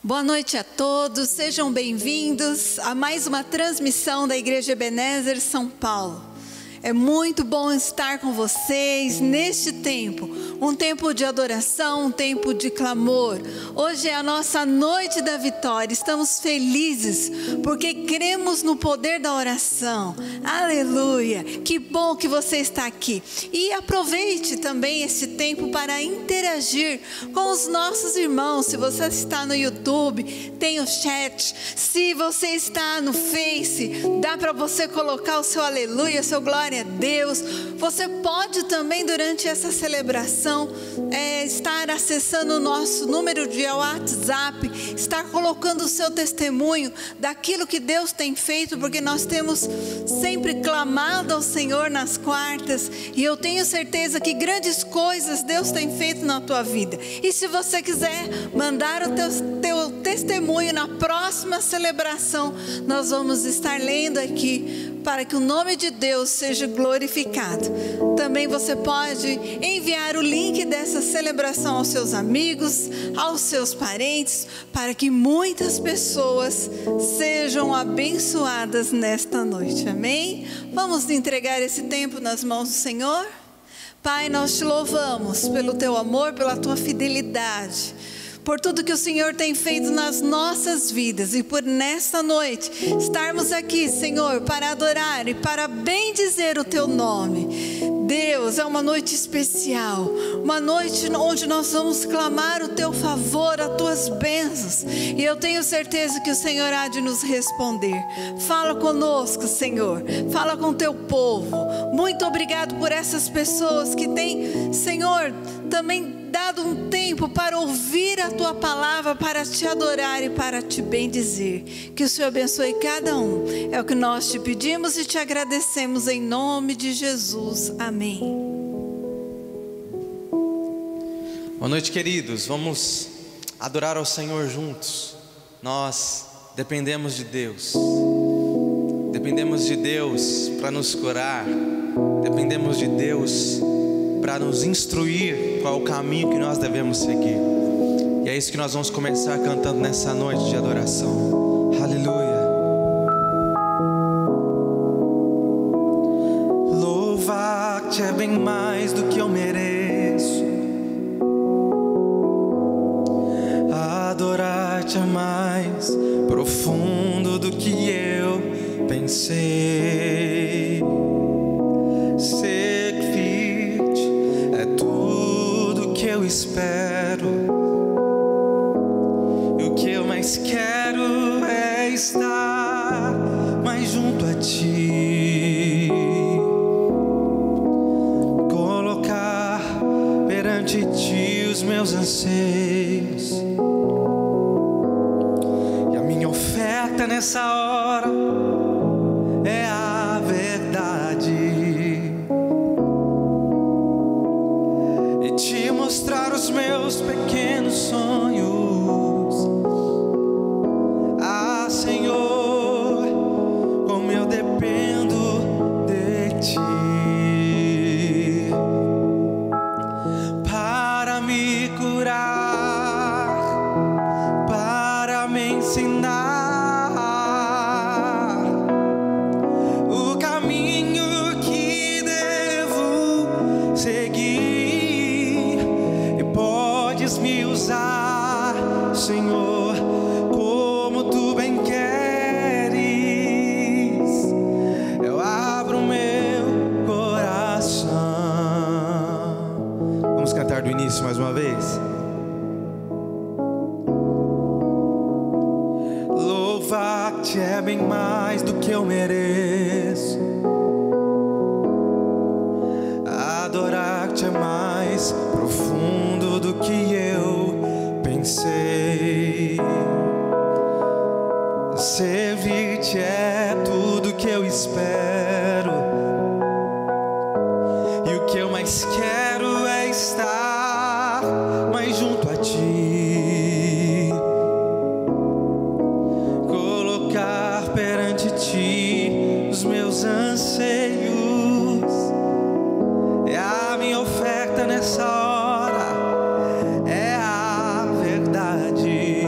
Boa noite a todos, sejam bem-vindos a mais uma transmissão da Igreja Ebenezer São Paulo. É muito bom estar com vocês neste tempo, um tempo de adoração, um tempo de clamor. Hoje é a nossa noite da vitória, estamos felizes porque cremos no poder da oração. Aleluia! Que bom que você está aqui. E aproveite também esse tempo para interagir com os nossos irmãos. Se você está no YouTube, tem o chat. Se você está no Face, dá para você colocar o seu aleluia, seu glória a Deus. Você pode também, durante essa celebração, estar acessando o nosso número de WhatsApp, estar colocando o seu testemunho daquilo que Deus tem feito, porque nós temos sempre clamado ao Senhor nas quartas, e eu tenho certeza que grandes coisas Deus tem feito na tua vida. E se você quiser mandar o teu testemunho na próxima celebração, nós vamos estar lendo aqui, para que o nome de Deus seja glorificado. Também você pode enviar o link dessa celebração aos seus amigos, aos seus parentes, para que muitas pessoas sejam abençoadas nesta noite. Amém? Vamos entregar esse tempo nas mãos do Senhor? Pai, nós te louvamos pelo teu amor, pela tua fidelidade, por tudo que o Senhor tem feito nas nossas vidas, e por nesta noite estarmos aqui, Senhor, para adorar e para bendizer o teu nome. Deus, é uma noite especial, uma noite onde nós vamos clamar o teu favor, as tuas bênçãos, e eu tenho certeza que o Senhor há de nos responder. Fala conosco, Senhor, fala com o teu povo. Muito obrigado por essas pessoas que têm, Senhor, também dado um tempo para ouvir a tua palavra, para te adorar e para te bendizer. Que o Senhor abençoe cada um. É o que nós te pedimos e te agradecemos em nome de Jesus. Amém. Boa noite, queridos. Vamos adorar ao Senhor juntos. Nós dependemos de Deus. Dependemos de Deus para nos curar. Dependemos de Deus para nos instruir qual é o caminho que nós devemos seguir. E é isso que nós vamos começar cantando nessa noite de adoração. Aleluia. Louvar-te é bem mais do que eu mereço. Adorar-te é mais profundo do que eu pensei. Eu espero, e o que eu mais quero é estar mais junto a ti, colocar perante ti os meus anseios, e a minha oferta nessa hora é a verdade. Te mostrar os meus pequenos sonhos. Ah, Senhor, como eu dependo de ti para me curar, para me ensinar o caminho que devo seguir. Me usar, Senhor, como tu bem queres. Eu abro meu coração. Vamos cantar do início mais uma vez. Louvar-te é bem mais do que eu mereço. Adorar-te é mais profundo do que eu pensei. Servir-te é tudo que eu espero, e o que eu mais quero é estar mais junto a ti, colocar perante ti os meus anseios. É a minha oferta nessa hora, é a verdade.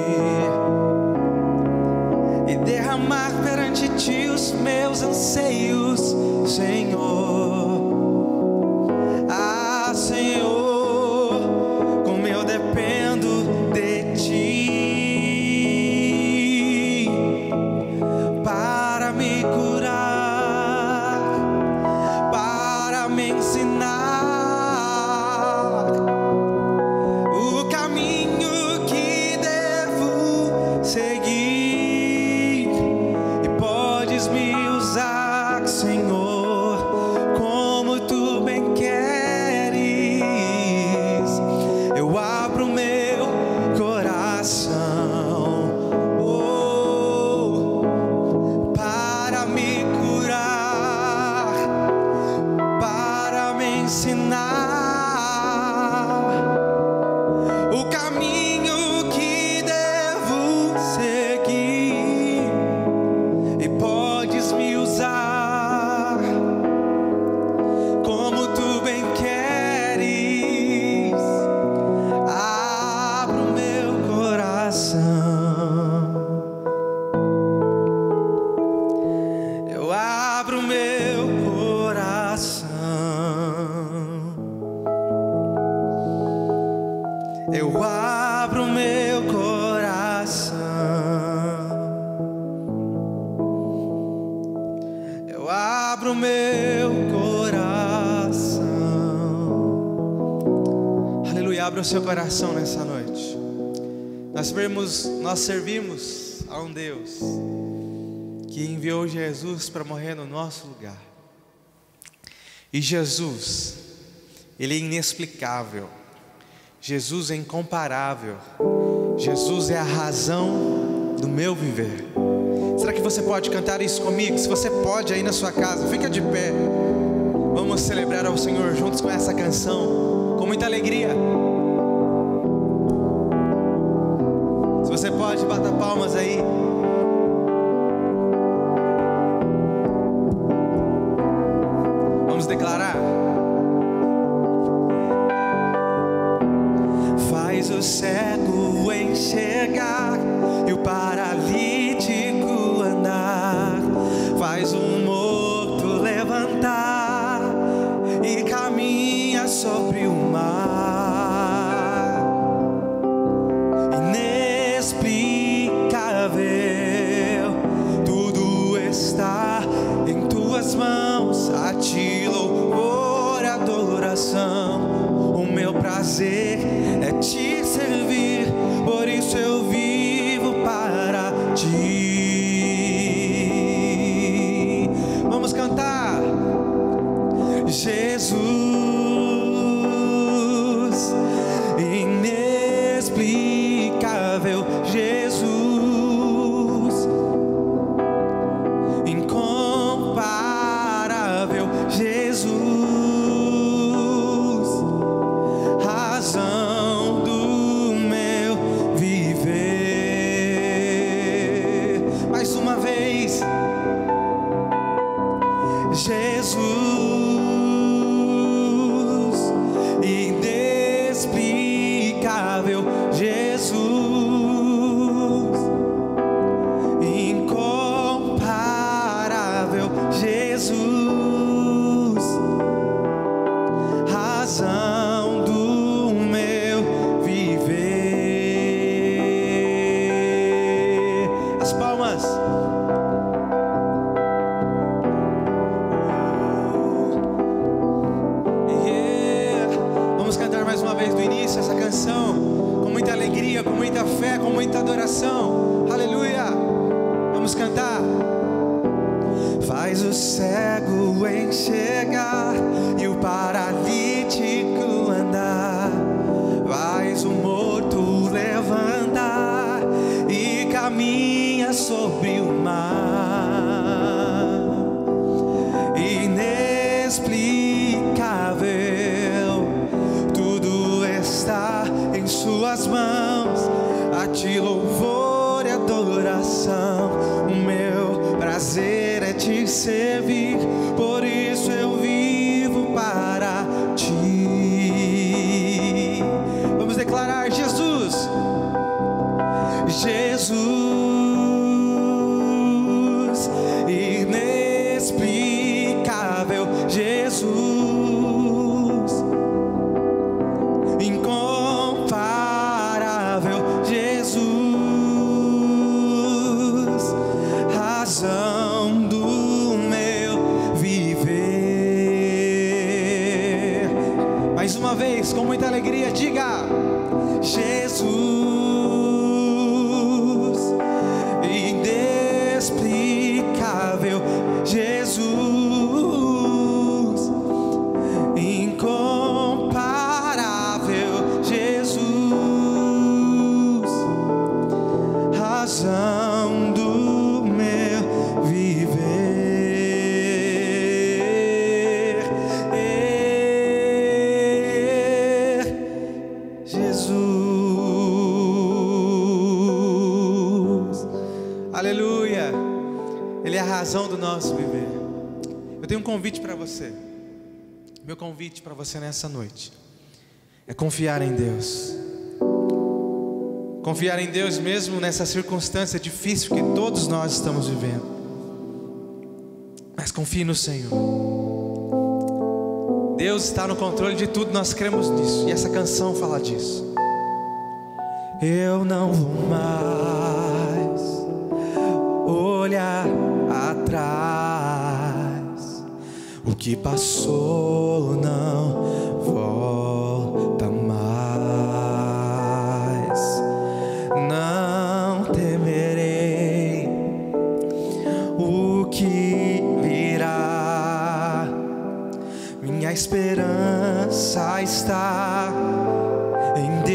abro meu coração, para me curar, para me ensinar o caminho que devo seguir, e podes me usar como tu bem queres. Abro meu coração, eu abro meu coração, eu abro meu coração, eu abro meu coração. Aleluia, abra o seu coração nessa noite. Nós servimos a um Deus que enviou Jesus para morrer no nosso lugar. E Jesus, Ele é inexplicável, Jesus é incomparável, Jesus é a razão do meu viver. Será que você pode cantar isso comigo? Se você pode aí na sua casa, fica de pé. Vamos celebrar ao Senhor juntos com essa canção, com muita alegria. Se você pode, bata palmas aí. Vamos declarar. Faz o cego enxergar e o paralítico andar, faz o morto levantar e caminha sobre o mar. Inexplicável, tudo está em tuas mãos, a ti louvor e adoração. O meu prazer é te servir, por isso eu vivo para ti. Vamos cantar. Jesus, inexplicável, Jesus, incomparável, Jesus, razão do meu viver. Mais uma vez, Jesus, inexplicável, Jesus, incomparável, Jesus, razão do meu viver. As palmas. Vamos cantar mais uma vez do início essa canção, com muita alegria, com muita fé, com muita adoração. Aleluia. Vamos cantar. Faz o cego enxergar e o paralítico andar, faz o morto levantar e caminha sobre o mar. Inexplicável, tudo está em suas mãos, a ti louvor e adoração. O meu prazer é te servir, por isso eu vivo para ti. Vamos declarar. Jesus, Jesus, inexplicável, Jesus, incomparável, Jesus, razão do meu viver. Mais uma vez, com muita alegria, diga: Jesus, inexplicável, Jesus, incomparável, Jesus, Aleluia. Ele é a razão do nosso viver. Eu tenho um convite para você. Meu convite para você nessa noite é confiar em Deus. Confiar em Deus mesmo nessa circunstância difícil que todos nós estamos vivendo. Mas confie no Senhor. Deus está no controle de tudo, nós cremos nisso. E essa canção fala disso. Eu não vou mais olhar atrás. O que passou não volta mais. Não temerei o que virá. Minha esperança está em Deus.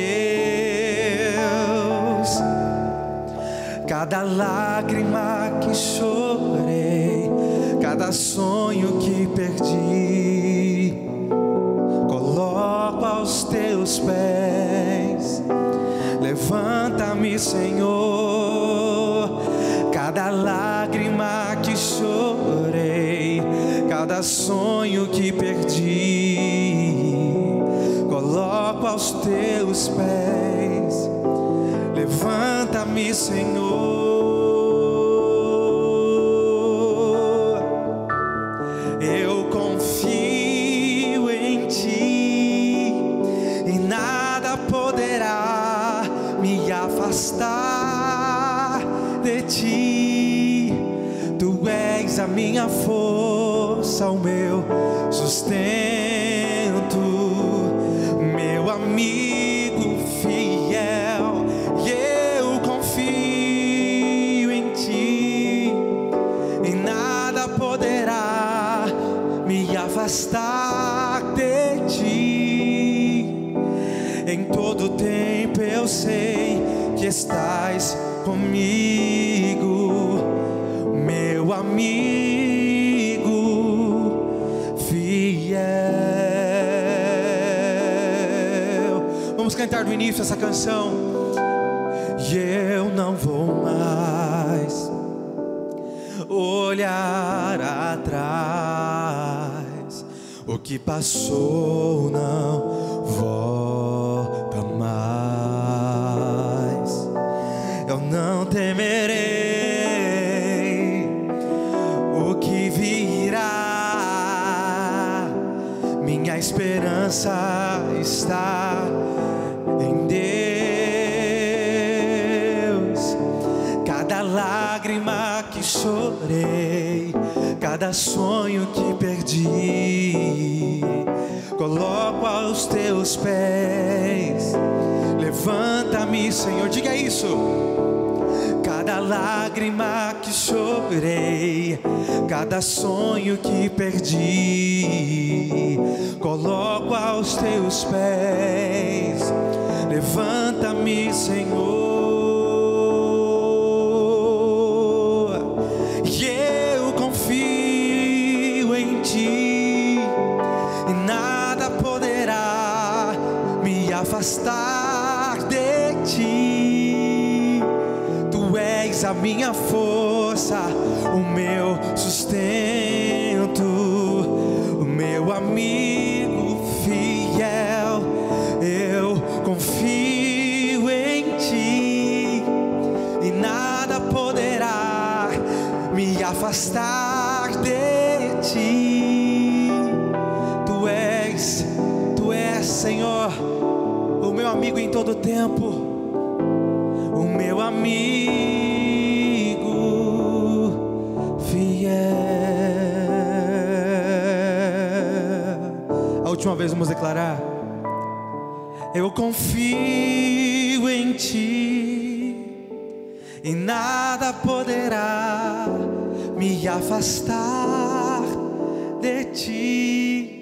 Cada lágrima que chorei, cada sonho que perdi, coloco aos teus pés. Levanta-me, Senhor. Cada lágrima que chorei, cada sonho que perdi, coloco aos teus pés. Levanta-me, Senhor. Eu confio em Ti e nada poderá me afastar de Ti. Tu és a minha força, o meu sustento, meu amigo fiel. E eu confio em Ti e nada poderá me afastar de Ti. Em todo tempo eu sei que estás comigo, meu amigo fiel. Vamos cantar do início essa canção. E eu não vou mais olhar atrás. O que passou não volta mais. Eu não temerei o que virá. Minha esperança está em Deus. Cada lágrima que chorei, cada sonho que perdi, coloco aos teus pés. Levanta-me, Senhor, diga isso. Cada lágrima que chorei, cada sonho que perdi, coloco aos teus pés. Levanta-me, Senhor. E eu confio em Ti e nada poderá me afastar de Ti. Tu és a minha força, o meu sustento, o meu amigo fiel. Eu confio em Ti e nada poderá me afastar de Ti. Tu és, Senhor, o meu amigo em todo tempo, o meu amigo fiel. A última vez vamos declarar. Eu confio em Ti e nada poderá me afastar de Ti.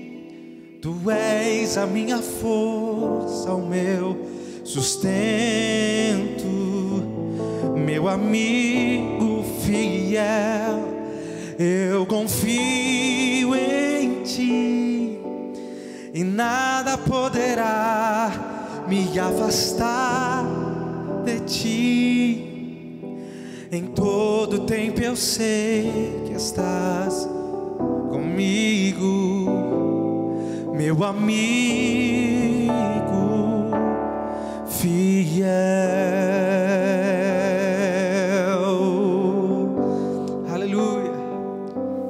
Tu és a minha força, o meu sustento, meu amigo fiel. Eu confio em Ti e nada poderá me afastar de Ti. em todo tempo eu sei que estás comigo, meu amigo fiel. Aleluia,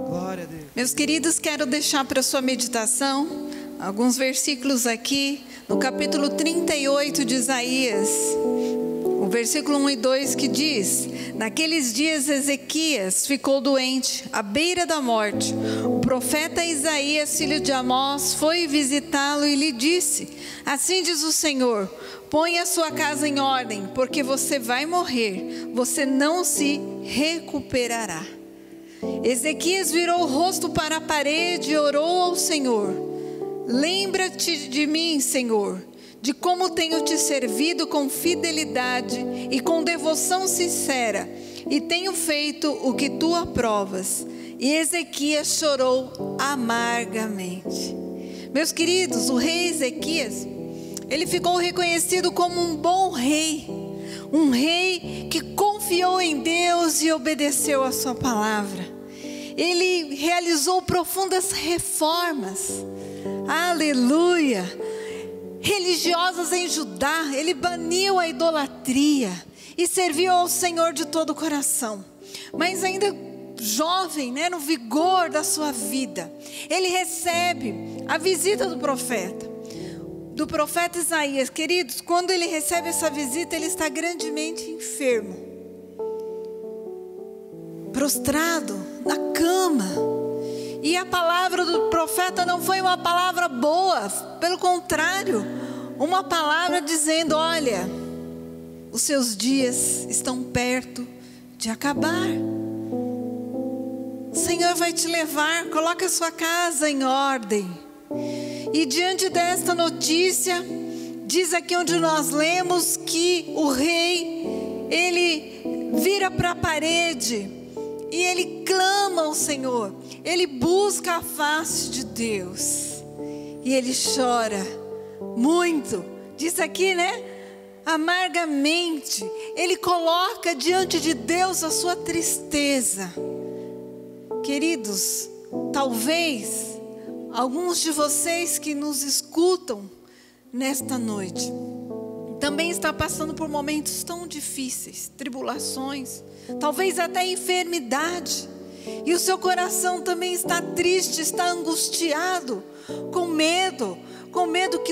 glória a Deus. Meus queridos, quero deixar para sua meditação alguns versículos aqui no capítulo 38 de Isaías, o versículo 1 e 2, que diz: naqueles dias Ezequias ficou doente, à beira da morte. O profeta Isaías, filho de Amós, foi visitá-lo e lhe disse: assim diz o Senhor, põe a sua casa em ordem, porque você vai morrer, você não se recuperará. Ezequias virou o rosto para a parede e orou ao Senhor: lembra-te de mim, Senhor, de como tenho te servido com fidelidade e com devoção sincera, e tenho feito o que tu aprovas. E Ezequias chorou amargamente. Meus queridos, o rei Ezequias, ele ficou reconhecido como um bom rei, um rei que confiou em Deus e obedeceu a sua palavra. Ele realizou profundas reformas, aleluia, religiosas em Judá. Ele baniu a idolatria e serviu ao Senhor de todo o coração. Mas ainda jovem, no vigor da sua vida, ele recebe a visita do profeta Isaías. Queridos, quando ele recebe essa visita, ele está grandemente enfermo, prostrado na cama. E a palavra do profeta não foi uma palavra boa, pelo contrário, uma palavra dizendo: olha, os seus dias estão perto de acabar. O Senhor vai te levar, coloca a sua casa em ordem. E diante desta notícia, diz aqui onde nós lemos que o rei, ele vira para a parede e ele clama ao Senhor, ele busca a face de Deus, e ele chora muito, diz aqui, amargamente. Ele coloca diante de Deus a sua tristeza. Queridos, talvez alguns de vocês que nos escutam nesta noite também está passando por momentos tão difíceis, tribulações, talvez até enfermidade, e o seu coração também está triste, está angustiado, com medo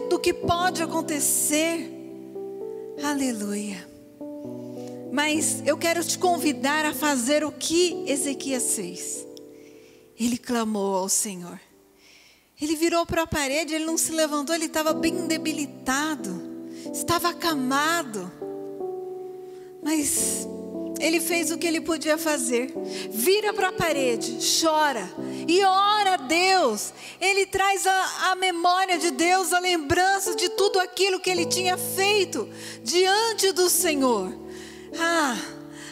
do que pode acontecer. Aleluia. Mas eu quero te convidar a fazer o que Ezequias fez. Ele clamou ao Senhor. Ele virou para a parede, ele não se levantou, ele estava bem debilitado, estava acamado. Mas ele fez o que ele podia fazer. Vira para a parede, chora e ora a Deus. Ele traz a memória de Deus, a lembrança de tudo aquilo que ele tinha feito diante do Senhor.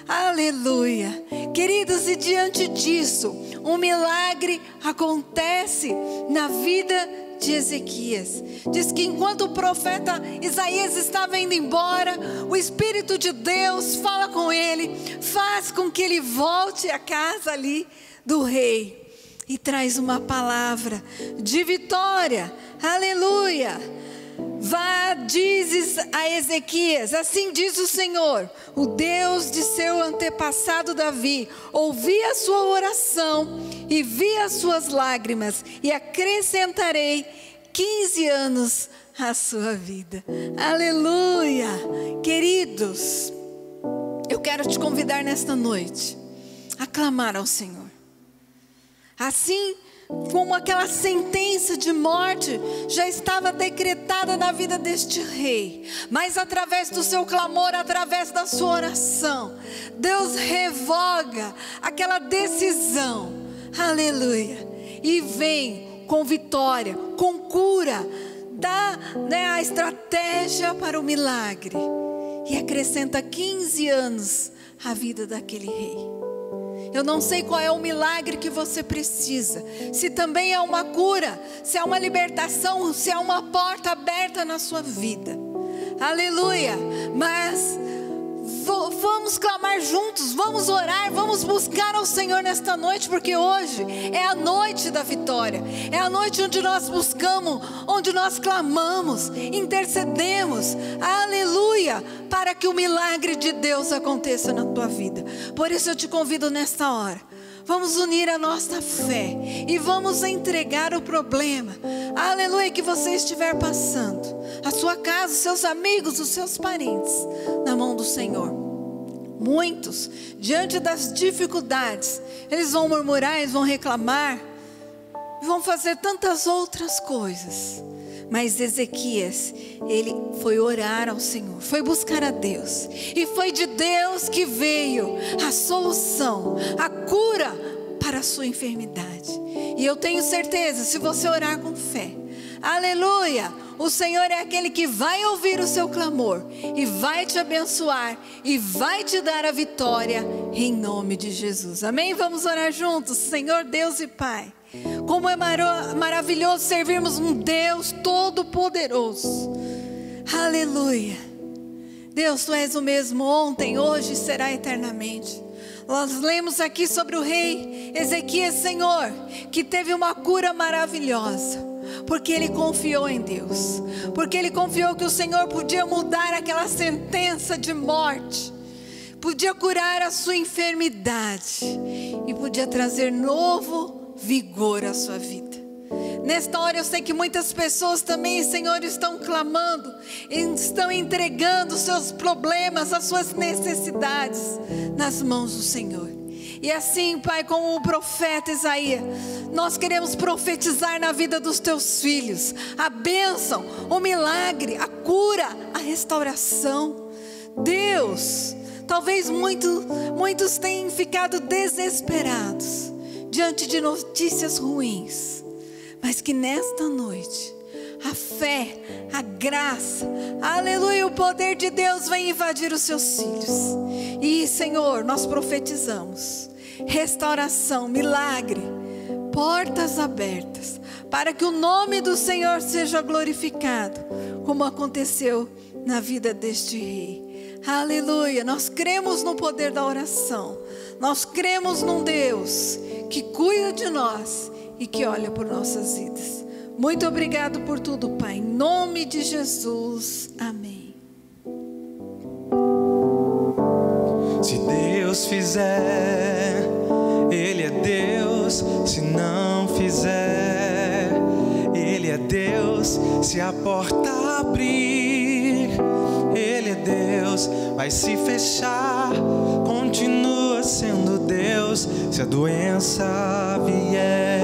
Aleluia. Queridos, e diante disso, um milagre acontece na vida de Ezequias. Diz que enquanto o profeta Isaías estava indo embora, o Espírito de Deus fala com ele, faz com que ele volte à casa ali do rei e traz uma palavra de vitória. Aleluia. Vá, dizes a Ezequias: assim diz o Senhor, o Deus de seu antepassado Davi, ouvi a sua oração e vi as suas lágrimas, e acrescentarei 15 anos à sua vida. Aleluia. Queridos, eu quero te convidar nesta noite a clamar ao Senhor. Assim como aquela sentença de morte já estava decretada na vida deste rei, mas através do seu clamor, através da sua oração, Deus revoga aquela decisão. Aleluia. E vem com vitória, com cura, dá a estratégia para o milagre e acrescenta 15 anos à vida daquele rei. Eu não sei qual é o milagre que você precisa, se também é uma cura, se é uma libertação, se é uma porta aberta na sua vida. Aleluia. Mas vamos Vamos clamar juntos, vamos orar, vamos buscar ao Senhor nesta noite, porque hoje é a noite da vitória. É a noite onde nós buscamos, onde nós clamamos, intercedemos, aleluia, para que o milagre de Deus aconteça na tua vida. Por isso eu te convido nesta hora, vamos unir a nossa fé e vamos entregar o problema, aleluia, que você estiver passando, a sua casa, os seus amigos, os seus parentes, na mão do Senhor. Muitos, diante das dificuldades, eles vão murmurar, eles vão reclamar, vão fazer tantas outras coisas. Mas Ezequias, ele foi orar ao Senhor, foi buscar a Deus, e foi de Deus que veio a solução, a cura para a sua enfermidade. E eu tenho certeza, se você orar com fé, aleluia, o Senhor é aquele que vai ouvir o seu clamor e vai te abençoar e vai te dar a vitória em nome de Jesus. Amém? Vamos orar juntos. Senhor Deus e Pai, como é maravilhoso servirmos um Deus todo-poderoso. Aleluia. Deus, Tu és o mesmo ontem, hoje e será eternamente. Nós lemos aqui sobre o rei Ezequias, Senhor, que teve uma cura maravilhosa, porque ele confiou em Deus, porque ele confiou que o Senhor podia mudar aquela sentença de morte, podia curar a sua enfermidade e podia trazer novo vigor à sua vida. Nesta hora eu sei que muitas pessoas também, Senhor, estão clamando, estão entregando os seus problemas, as suas necessidades nas mãos do Senhor. E assim, Pai, como o profeta Isaías, nós queremos profetizar na vida dos Teus filhos a bênção, o milagre, a cura, a restauração. Deus, talvez muitos tenham ficado desesperados diante de notícias ruins, mas que nesta noite a fé, a graça, aleluia, o poder de Deus vem invadir os seus filhos. E Senhor, nós profetizamos restauração, milagre, portas abertas, para que o nome do Senhor seja glorificado, como aconteceu na vida deste rei. Aleluia, nós cremos no poder da oração, nós cremos num Deus que cuida de nós e que olha por nossas vidas. Muito obrigado por tudo, Pai, em nome de Jesus, amém. Se Deus fizer, Ele é Deus. Se não fizer, Ele é Deus. Se a porta abrir, Ele é Deus. Mas se fechar, continua sendo Deus. Se a doença vier,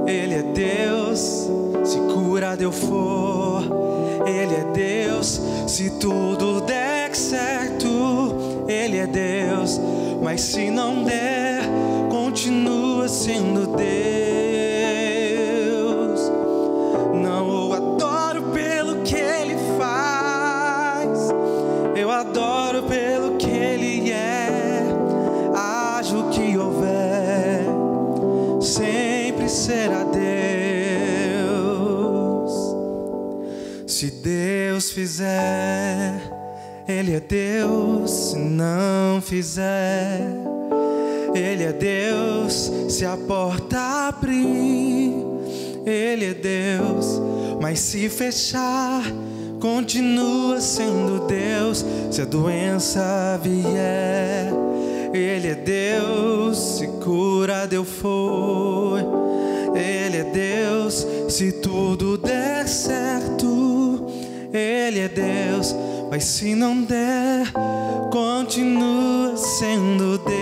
Ele é Deus. Se curado eu for, Ele é Deus. Se tudo der certo, Ele é Deus. Mas se não der, continua sendo Deus. Não o adoro pelo que Ele faz, eu adoro pelo que Ele é. Haja o que houver, sempre será Deus. Se Deus fizer, Ele é Deus. Se não fizer, Ele é Deus. Se a porta abrir, Ele é Deus. Mas se fechar, continua sendo Deus. Se a doença vier, Ele é Deus. Se curado eu for, Ele é Deus. Se tudo der certo, Ele é Deus. Mas se não der, continua sendo Deus.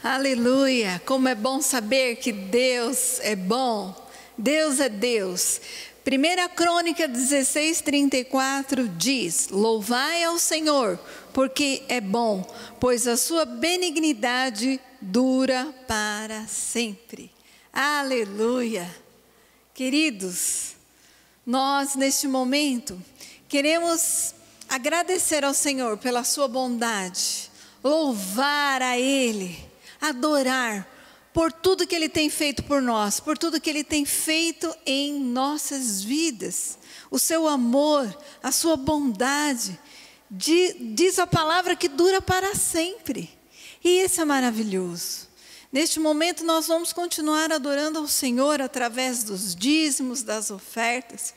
Aleluia, como é bom saber que Deus é bom. Deus é Deus. 1 Crônica 16:34 diz: louvai ao Senhor, porque é bom, pois a sua benignidade dura para sempre. Aleluia. Queridos, nós neste momento queremos agradecer ao Senhor pela sua bondade, louvar a Ele, adorar, por tudo que Ele tem feito por nós, por tudo que Ele tem feito em nossas vidas. O seu amor, a sua bondade, diz a palavra que dura para sempre. E isso é maravilhoso. Neste momento nós vamos continuar adorando ao Senhor através dos dízimos, das ofertas.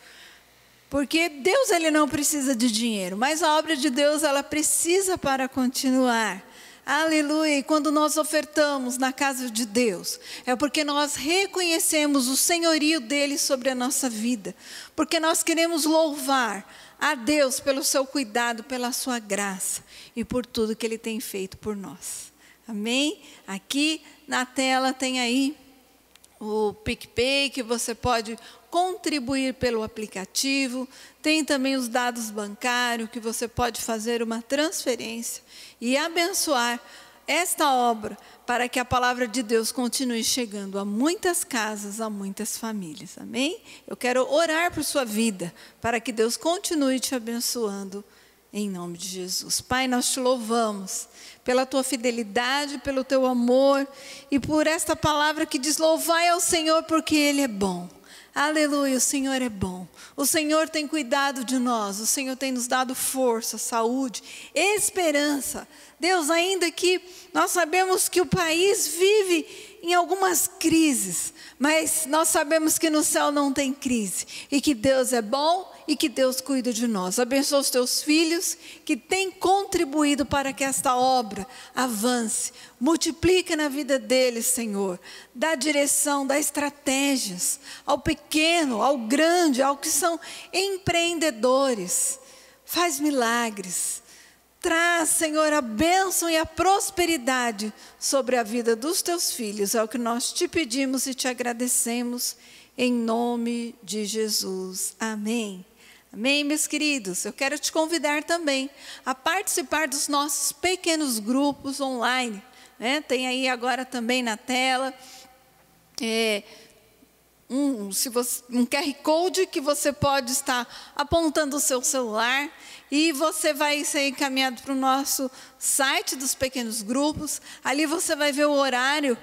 Porque Deus, Ele não precisa de dinheiro, mas a obra de Deus, ela precisa para continuar. Aleluia! E quando nós ofertamos na casa de Deus, é porque nós reconhecemos o senhorio dEle sobre a nossa vida. Porque nós queremos louvar a Deus pelo seu cuidado, pela sua graça e por tudo que Ele tem feito por nós. Amém? Aqui na tela tem aí o PicPay, que você pode contribuir pelo aplicativo. Tem também os dados bancários, que você pode fazer uma transferência e abençoar esta obra, para que a palavra de Deus continue chegando a muitas casas, a muitas famílias. Amém? Eu quero orar por sua vida, para que Deus continue te abençoando, em nome de Jesus. Pai, nós te louvamos pela tua fidelidade, pelo teu amor e por esta palavra que diz: louvai ao Senhor porque Ele é bom. Aleluia, o Senhor é bom. O Senhor tem cuidado de nós. O Senhor tem nos dado força, saúde, esperança. Deus, ainda que nós sabemos que o país vive em algumas crises, mas nós sabemos que no céu não tem crise. E que Deus é bom e que Deus cuida de nós. Abençoa os teus filhos que têm contribuído para que esta obra avance. Multiplica na vida deles, Senhor. Dá direção, dá estratégias ao pequeno, ao grande, ao que são empreendedores. Faz milagres. Traz, Senhor, a bênção e a prosperidade sobre a vida dos teus filhos. É o que nós te pedimos e te agradecemos, em nome de Jesus. Amém. Amém, meus queridos? Eu quero te convidar também a participar dos nossos pequenos grupos online. Tem aí agora também na tela um QR Code que você pode estar apontando o seu celular e você vai ser encaminhado para o nosso site dos pequenos grupos. Ali você vai ver o horário,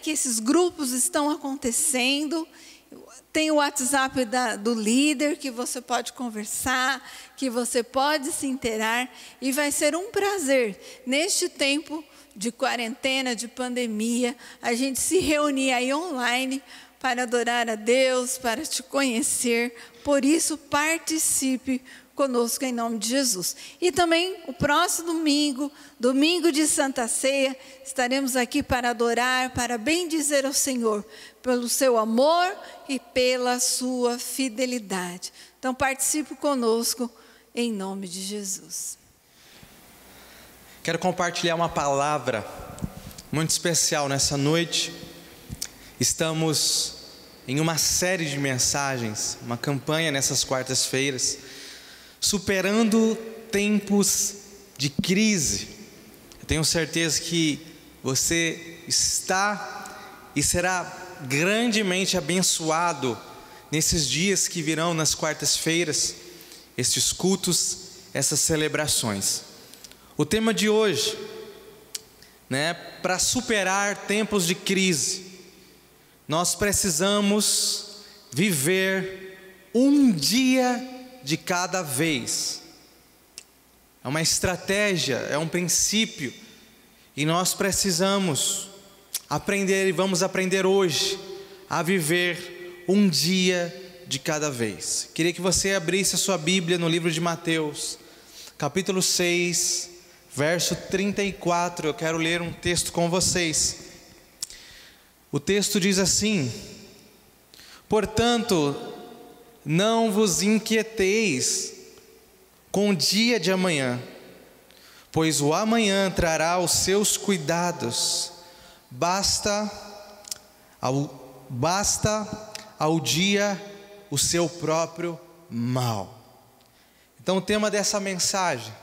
que esses grupos estão acontecendo. Tem o WhatsApp do líder que você pode conversar, que você pode se inteirar. E vai ser um prazer, neste tempo de quarentena, de pandemia, a gente se reunir aí online para adorar a Deus, para te conhecer. Por isso, participe conosco em nome de Jesus. E também o próximo domingo, domingo de Santa Ceia, estaremos aqui para adorar, para bendizer ao Senhor, pelo seu amor e pela sua fidelidade. Então participe conosco em nome de Jesus. Quero compartilhar uma palavra muito especial nessa noite. Estamos em uma série de mensagens, uma campanha nessas quartas-feiras, superando tempos de crise. Eu tenho certeza que você está e será grandemente abençoado nesses dias que virão nas quartas-feiras, estes cultos, essas celebrações. O tema de hoje, para superar tempos de crise, nós precisamos viver um dia de cada vez. É uma estratégia, é um princípio, e nós precisamos aprender, e vamos aprender hoje, a viver um dia de cada vez. Queria que você abrisse a sua Bíblia no livro de Mateus, capítulo 6, verso 34, eu quero ler um texto com vocês. O texto diz assim: portanto, não vos inquieteis com o dia de amanhã, pois o amanhã trará os seus cuidados. Basta ao dia o seu próprio mal. Então o tema dessa mensagem: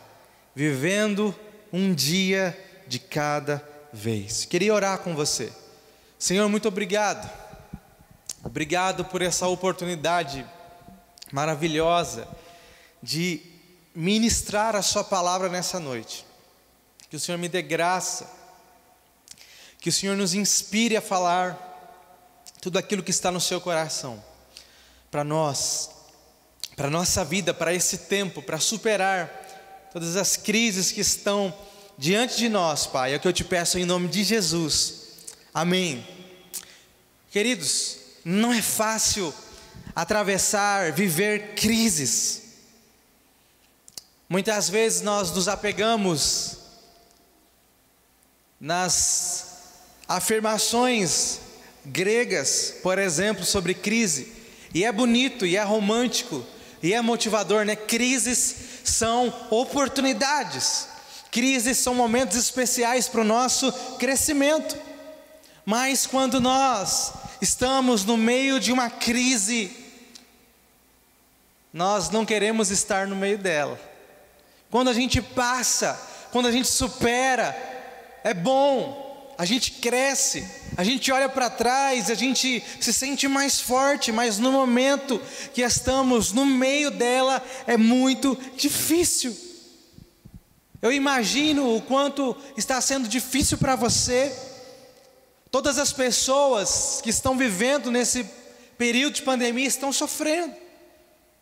vivendo um dia de cada vez. Queria orar com você. Senhor, muito obrigado. Obrigado por essa oportunidade maravilhosa de ministrar a sua palavra nessa noite. Que o Senhor me dê graça, que Que o Senhor nos inspire a falar tudo aquilo que está no seu coração, para nós, para a nossa vida, para esse tempo, para superar todas as crises que estão diante de nós, Pai. É o que eu te peço em nome de Jesus, amém. Queridos, não é fácil atravessar, viver crises. Muitas vezes nós nos apegamos nas afirmações gregas, por exemplo, sobre crise, e é bonito, e é romântico, e é motivador, né? Crises são oportunidades, crises são momentos especiais para o nosso crescimento. Mas quando nós estamos no meio de uma crise, nós não queremos estar no meio dela. Quando a gente passa, quando a gente supera, é bom, a gente cresce, a gente olha para trás, a gente se sente mais forte, mas no momento que estamos no meio dela, é muito difícil. Eu imagino o quanto está sendo difícil para você. Todas as pessoas que estão vivendo nesse período de pandemia estão sofrendo.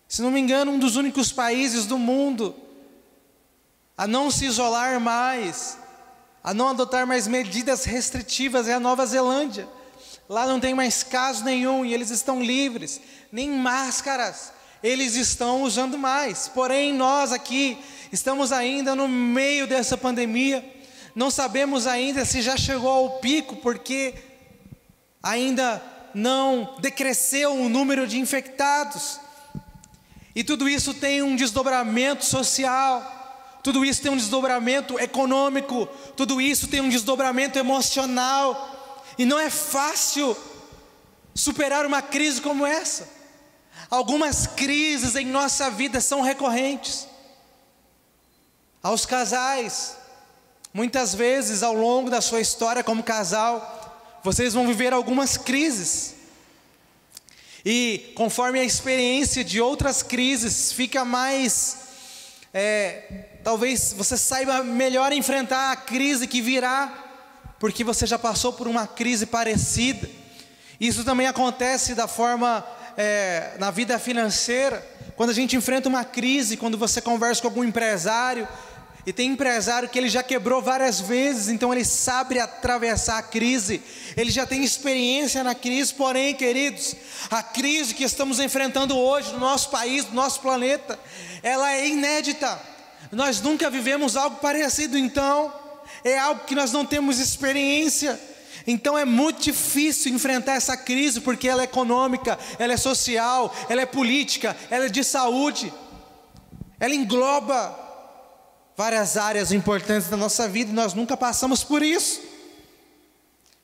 Se não me engano, um dos únicos países do mundo a não se isolar mais, a não adotar mais medidas restritivas é a Nova Zelândia. Lá não tem mais caso nenhum e eles estão livres, nem máscaras eles estão usando mais. Porém, nós aqui estamos ainda no meio dessa pandemia, não sabemos ainda se já chegou ao pico, porque ainda não decresceu o número de infectados. E tudo isso tem um desdobramento social, tudo isso tem um desdobramento econômico, tudo isso tem um desdobramento emocional. E não é fácil superar uma crise como essa. Algumas crises em nossa vida são recorrentes. Aos casais, muitas vezes ao longo da sua história como casal, vocês vão viver algumas crises. E conforme a experiência de outras crises, fica mais... talvez você saiba melhor enfrentar a crise que virá, porque você já passou por uma crise parecida. Isso também acontece da forma na vida financeira. Quando a gente enfrenta uma crise, quando você conversa com algum empresário, e tem empresário que ele já quebrou várias vezes, então ele sabe atravessar a crise, ele já tem experiência na crise. Porém, queridos, a crise que estamos enfrentando hoje no nosso país, no nosso planeta, ela é inédita. Nós nunca vivemos algo parecido, então é algo que nós não temos experiência. Então é muito difícil enfrentar essa crise, porque ela é econômica, ela é social, ela é política, ela é de saúde, ela engloba várias áreas importantes da nossa vida, e nós nunca passamos por isso.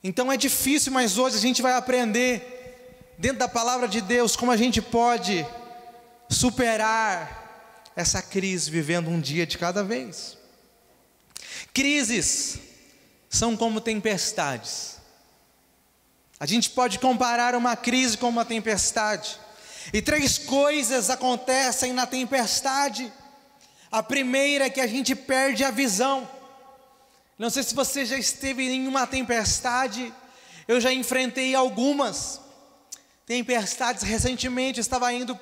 Então é difícil, mas hoje a gente vai aprender, dentro da palavra de Deus, como a gente pode superar essa crise, vivendo um dia de cada vez. Crises são como tempestades. A gente pode comparar uma crise com uma tempestade, e 3 coisas acontecem na tempestade. A primeira é que a gente perde a visão. Não sei se você já esteve em uma tempestade, eu já enfrentei algumas tempestades recentemente. Eu estava indo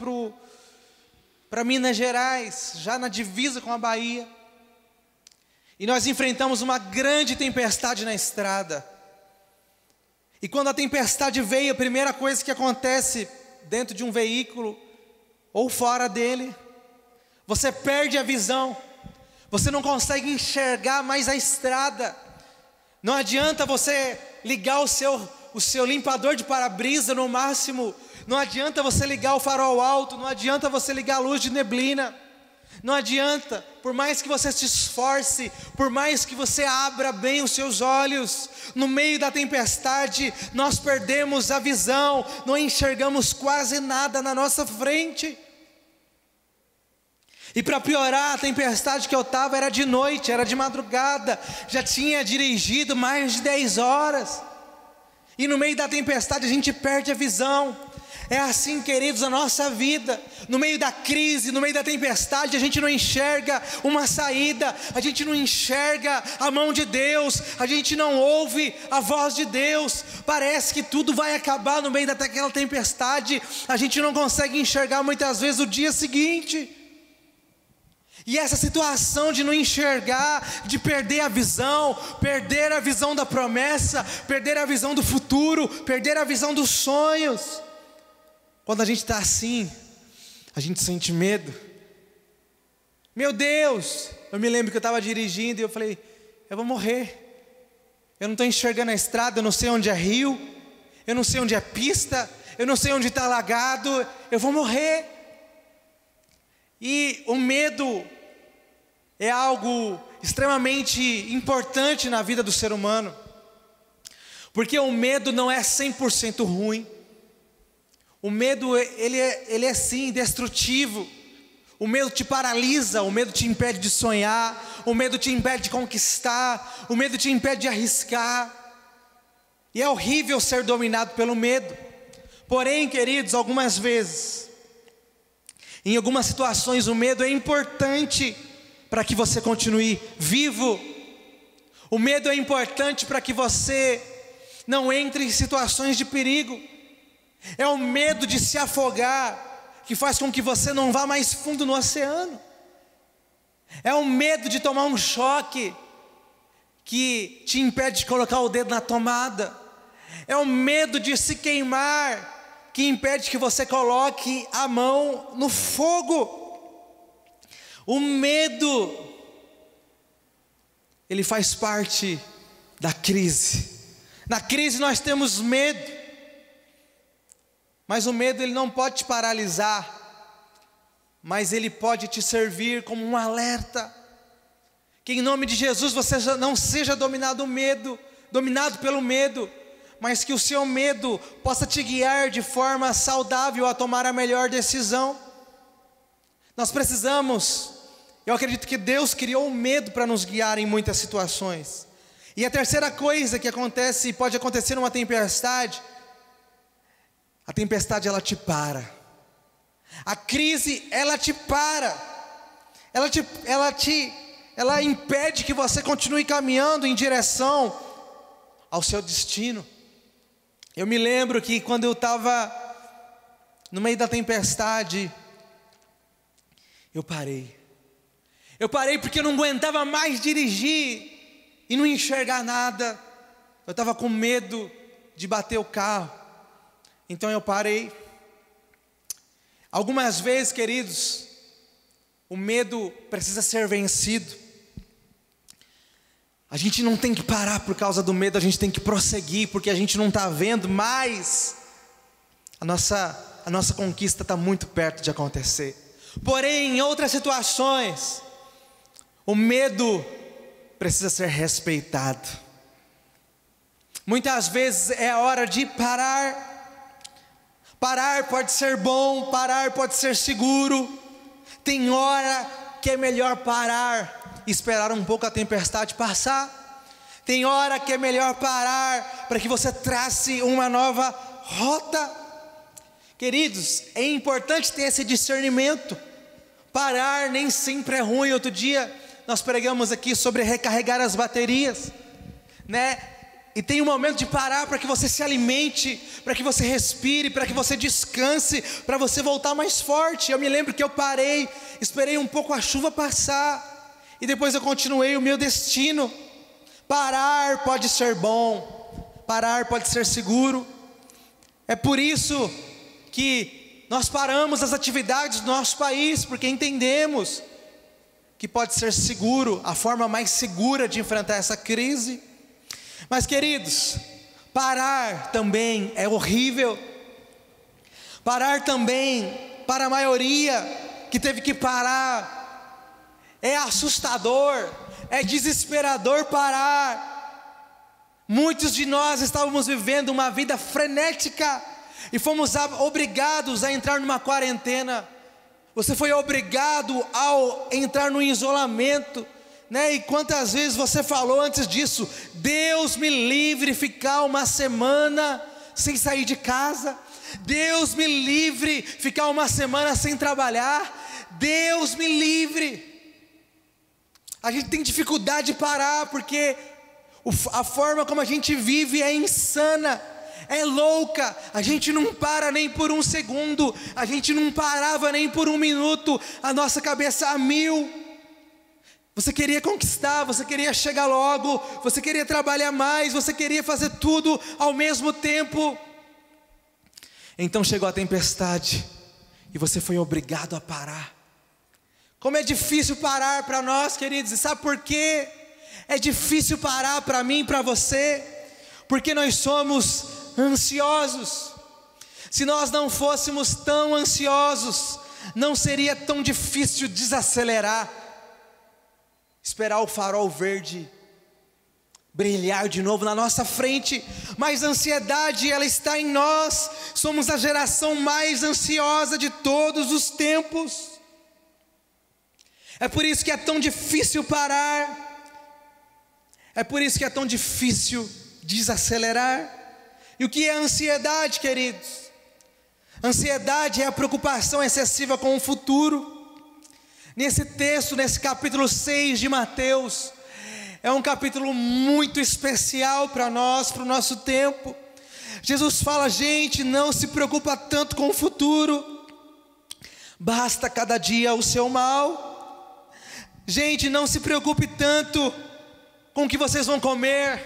para Minas Gerais, já na divisa com a Bahia, e nós enfrentamos uma grande tempestade na estrada. E quando a tempestade veio, a primeira coisa que acontece dentro de um veículo ou fora dele, você perde a visão, você não consegue enxergar mais a estrada. Não adianta você ligar o seu limpador de para-brisa no máximo, não adianta você ligar o farol alto, não adianta você ligar a luz de neblina, não adianta, por mais que você se esforce, por mais que você abra bem os seus olhos, no meio da tempestade, nós perdemos a visão, não enxergamos quase nada na nossa frente. E para piorar, a tempestade que eu estava era de noite, era de madrugada, já tinha dirigido mais de 10 horas, E no meio da tempestade a gente perde a visão. É assim, queridos, a nossa vida. No meio da crise, no meio da tempestade, a gente não enxerga uma saída, a gente não enxerga a mão de Deus, a gente não ouve a voz de Deus. Parece que tudo vai acabar no meio daquela tempestade. A gente não consegue enxergar muitas vezes o dia seguinte. E essa situação de não enxergar, de perder a visão da promessa, perder a visão do futuro, perder a visão dos sonhos. Quando a gente está assim, a gente sente medo. Meu Deus, eu me lembro que eu estava dirigindo e eu falei, eu vou morrer. Eu não estou enxergando a estrada, eu não sei onde é rio, eu não sei onde é pista, eu não sei onde está alagado, eu vou morrer. E o medo é algo extremamente importante na vida do ser humano, porque o medo não é 100% ruim. O medo, ele é sim destrutivo. O medo te paralisa, o medo te impede de sonhar, o medo te impede de conquistar, o medo te impede de arriscar. E é horrível ser dominado pelo medo. Porém, queridos, algumas vezes, em algumas situações, o medo é importante para que você continue vivo. O medo é importante para que você não entre em situações de perigo. É o medo de se afogar que faz com que você não vá mais fundo no oceano. É o medo de tomar um choque que te impede de colocar o dedo na tomada. É o medo de se queimar que impede que você coloque a mão no fogo. O medo, ele faz parte da crise. Na crise nós temos medo. Mas o medo, ele não pode te paralisar, mas ele pode te servir como um alerta. Que em nome de Jesus você não seja dominado pelo medo, mas que o seu medo possa te guiar de forma saudável a tomar a melhor decisão. Nós precisamos, eu acredito que Deus criou o medo para nos guiar em muitas situações. E a terceira coisa que acontece, pode acontecer numa tempestade, a tempestade ela te para. A crise ela te para. Ela impede que você continue caminhando em direção ao seu destino. Eu me lembro que quando eu estava no meio da tempestade, eu parei. Eu parei porque eu não aguentava mais dirigir e não enxergar nada. Eu estava com medo de bater o carro. Então eu parei. Algumas vezes, queridos, o medo precisa ser vencido. A gente não tem que parar por causa do medo, a gente tem que prosseguir, porque a gente não está vendo, mas a nossa conquista está muito perto de acontecer. Porém, em outras situações, o medo precisa ser respeitado. Muitas vezes é a hora de parar. Parar pode ser bom, parar pode ser seguro. Tem hora que é melhor parar e esperar um pouco a tempestade passar. Tem hora que é melhor parar para que você trace uma nova rota. Queridos, é importante ter esse discernimento. Parar nem sempre é ruim. Outro dia nós pregamos aqui sobre recarregar as baterias, né? E tem um momento de parar para que você se alimente, para que você respire, para que você descanse, para você voltar mais forte. Eu me lembro que eu parei, esperei um pouco a chuva passar, e depois eu continuei o meu destino. Parar pode ser bom, parar pode ser seguro. É por isso que nós paramos as atividades do nosso país, porque entendemos que pode ser seguro, a forma mais segura de enfrentar essa crise. Mas, queridos, parar também é horrível. Parar também, para a maioria que teve que parar, é assustador, é desesperador parar. Muitos de nós estávamos vivendo uma vida frenética e fomos obrigados a entrar numa quarentena. Você foi obrigado ao entrar no isolamento, né? E quantas vezes você falou antes disso: Deus me livre ficar uma semana sem sair de casa, Deus me livre ficar uma semana sem trabalhar, Deus me livre. A gente tem dificuldade de parar, porque a forma como a gente vive é insana, é louca. A gente não para nem por um segundo, a gente não parava nem por um minuto, a nossa cabeça a mil. Você queria conquistar, você queria chegar logo, você queria trabalhar mais, você queria fazer tudo ao mesmo tempo. Então chegou a tempestade e você foi obrigado a parar. Como é difícil parar para nós, queridos, e sabe por quê? É difícil parar para mim e para você, porque nós somos ansiosos. Se nós não fôssemos tão ansiosos, não seria tão difícil desacelerar, esperar o farol verde brilhar de novo na nossa frente. Mas a ansiedade, ela está em nós. Somos a geração mais ansiosa de todos os tempos. É por isso que é tão difícil parar. É por isso que é tão difícil desacelerar. E o que é ansiedade, queridos? Ansiedade é a preocupação excessiva com o futuro. Nesse texto, nesse capítulo 6 de Mateus, é um capítulo muito especial para nós, para o nosso tempo. Jesus fala: gente, não se preocupa tanto com o futuro, basta cada dia o seu mal. Gente, não se preocupe tanto com o que vocês vão comer,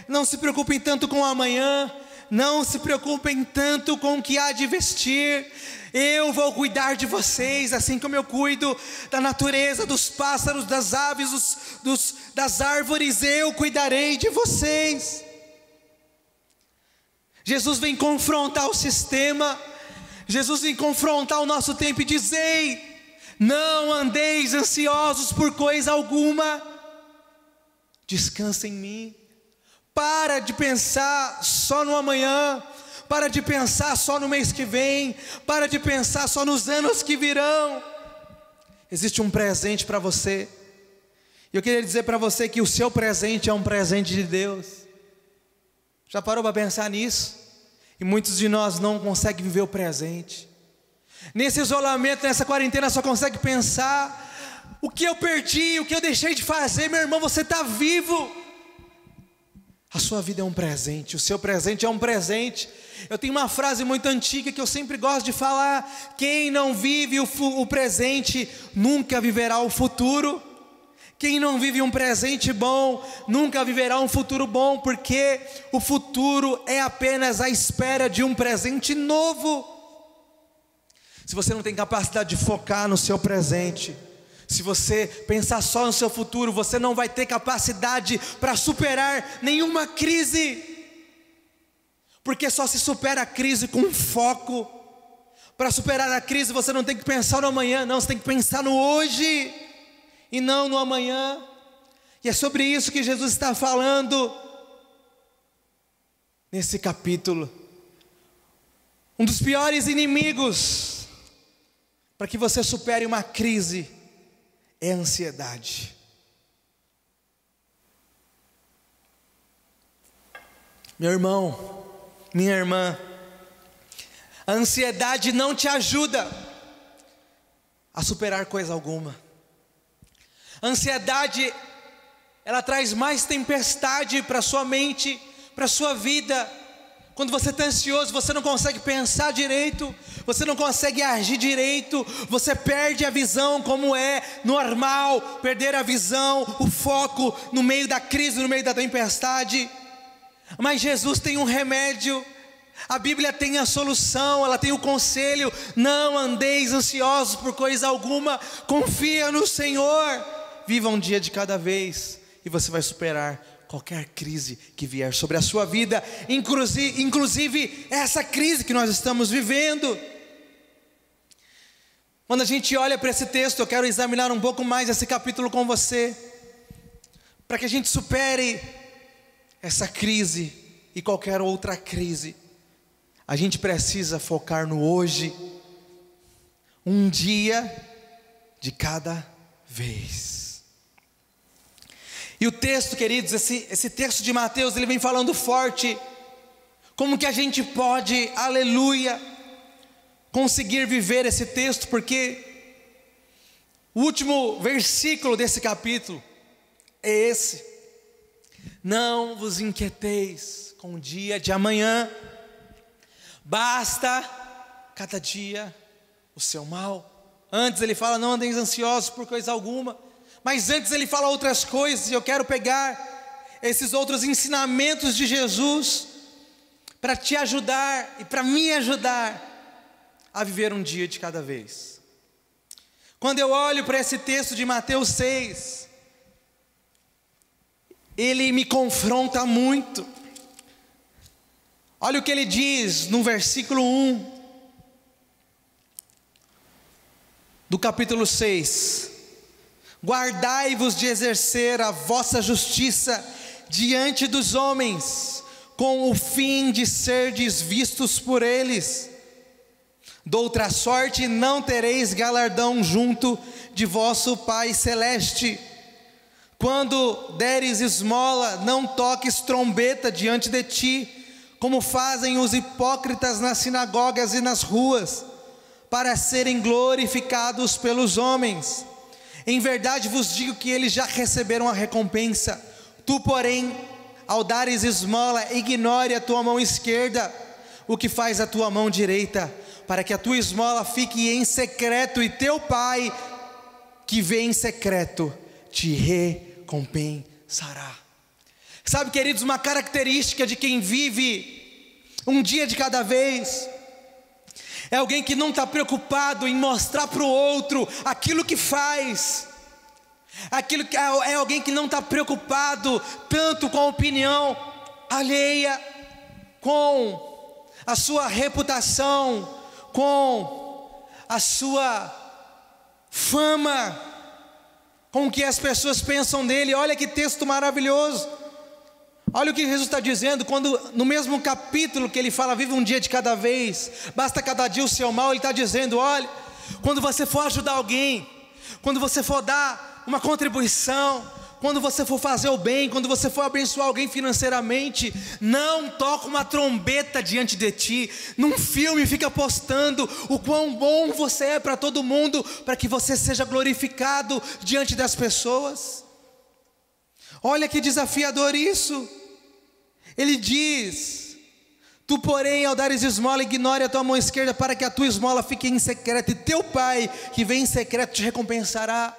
não se preocupem tanto com o amanhã, não se preocupem tanto com o que há de vestir. Eu vou cuidar de vocês, assim como eu cuido da natureza, dos pássaros, das aves, das árvores, eu cuidarei de vocês. Jesus vem confrontar o sistema, Jesus vem confrontar o nosso tempo e dizer: não andeis ansiosos por coisa alguma, descansa em mim. Para de pensar só no amanhã, para de pensar só no mês que vem, para de pensar só nos anos que virão. Existe um presente para você, e eu queria dizer para você que o seu presente é um presente de Deus. Já parou para pensar nisso? E muitos de nós não conseguem viver o presente. Nesse isolamento, nessa quarentena, só consegue pensar: o que eu perdi, o que eu deixei de fazer. Meu irmão, você está vivo. A sua vida é um presente, o seu presente é um presente. Eu tenho uma frase muito antiga que eu sempre gosto de falar: quem não vive o presente, nunca viverá o futuro. Quem não vive um presente bom, nunca viverá um futuro bom, porque o futuro é apenas a espera de um presente novo. Se você não tem capacidade de focar no seu presente, se você pensar só no seu futuro, você não vai ter capacidade para superar nenhuma crise, porque só se supera a crise com foco. Para superar a crise, você não tem que pensar no amanhã, não, você tem que pensar no hoje e não no amanhã. E é sobre isso que Jesus está falando nesse capítulo. Um dos piores inimigos para que você supere uma crise é a ansiedade. Meu irmão, minha irmã, a ansiedade não te ajuda a superar coisa alguma. A ansiedade, ela traz mais tempestade para sua mente, para sua vida. Quando você está ansioso, você não consegue pensar direito, você não consegue agir direito, você perde a visão, como é normal perder a visão, o foco no meio da crise, no meio da tempestade. Mas Jesus tem um remédio, a Bíblia tem a solução, ela tem o conselho: não andeis ansiosos por coisa alguma, confia no Senhor, viva um dia de cada vez e você vai superar qualquer crise que vier sobre a sua vida, inclusive essa crise que nós estamos vivendo. Quando a gente olha para esse texto, eu quero examinar um pouco mais esse capítulo com você, para que a gente supere essa crise e qualquer outra crise. A gente precisa focar no hoje, um dia de cada vez. E o texto, queridos, esse texto de Mateus, ele vem falando forte, como que a gente pode, aleluia, conseguir viver esse texto, porque o último versículo desse capítulo é esse: não vos inquieteis com o dia de amanhã, basta cada dia o seu mal. Antes ele fala, não andeis ansiosos por coisa alguma, mas antes ele fala outras coisas, e eu quero pegar esses outros ensinamentos de Jesus para te ajudar e para me ajudar a viver um dia de cada vez. Quando eu olho para esse texto de Mateus 6, ele me confronta muito. Olha o que ele diz no versículo 1 do capítulo 6: guardai-vos de exercer a vossa justiça diante dos homens, com o fim de serdes vistos por eles. Doutra sorte não tereis galardão junto de vosso Pai Celeste. Quando deres esmola, não toques trombeta diante de ti, como fazem os hipócritas nas sinagogas e nas ruas, para serem glorificados pelos homens. Em verdade vos digo que eles já receberam a recompensa. Tu, porém, ao dares esmola, ignore a tua mão esquerda o que faz a tua mão direita, para que a tua esmola fique em secreto, e teu Pai, que vê em secreto, te recompensará. Sabe, queridos, uma característica de quem vive um dia de cada vez é alguém que não está preocupado em mostrar para o outro aquilo que faz. É alguém que não está preocupado tanto com a opinião alheia, com a sua reputação, com a sua fama, com o que as pessoas pensam dele. Olha que texto maravilhoso. Olha o que Jesus está dizendo, quando no mesmo capítulo que ele fala, vive um dia de cada vez, basta cada dia o seu mal, ele está dizendo, olha, quando você for ajudar alguém, quando você for dar uma contribuição, quando você for fazer o bem, quando você for abençoar alguém financeiramente, não toca uma trombeta diante de ti, num filme fica postando o quão bom você é para todo mundo, para que você seja glorificado diante das pessoas. Olha que desafiador isso. Ele diz, tu porém ao dares esmola, ignore a tua mão esquerda, para que a tua esmola fique em secreto, e teu Pai que vem em secreto te recompensará.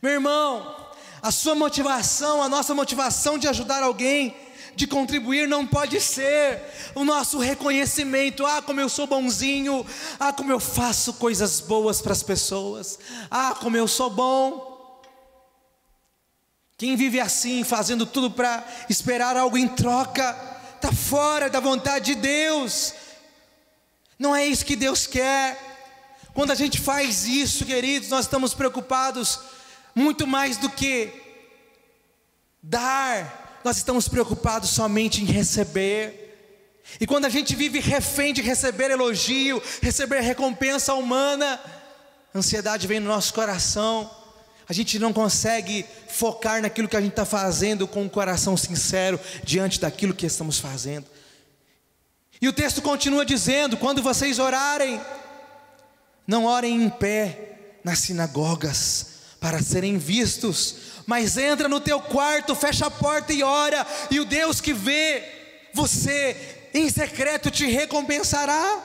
Meu irmão, a sua motivação, a nossa motivação de ajudar alguém, de contribuir, não pode ser o nosso reconhecimento. Ah, como eu sou bonzinho, ah, como eu faço coisas boas para as pessoas, ah, como eu sou bom. Quem vive assim, fazendo tudo para esperar algo em troca, está fora da vontade de Deus. Não é isso que Deus quer. Quando a gente faz isso, queridos, nós estamos preocupados muito mais do que dar, nós estamos preocupados somente em receber. E quando a gente vive refém de receber elogio, receber recompensa humana, a ansiedade vem no nosso coração. A gente não consegue focar naquilo que a gente está fazendo com um coração sincero diante daquilo que estamos fazendo. E o texto continua dizendo, quando vocês orarem, não orem em pé nas sinagogas para serem vistos, mas entra no teu quarto, fecha a porta e ora, e o Deus que vê você em secreto te recompensará.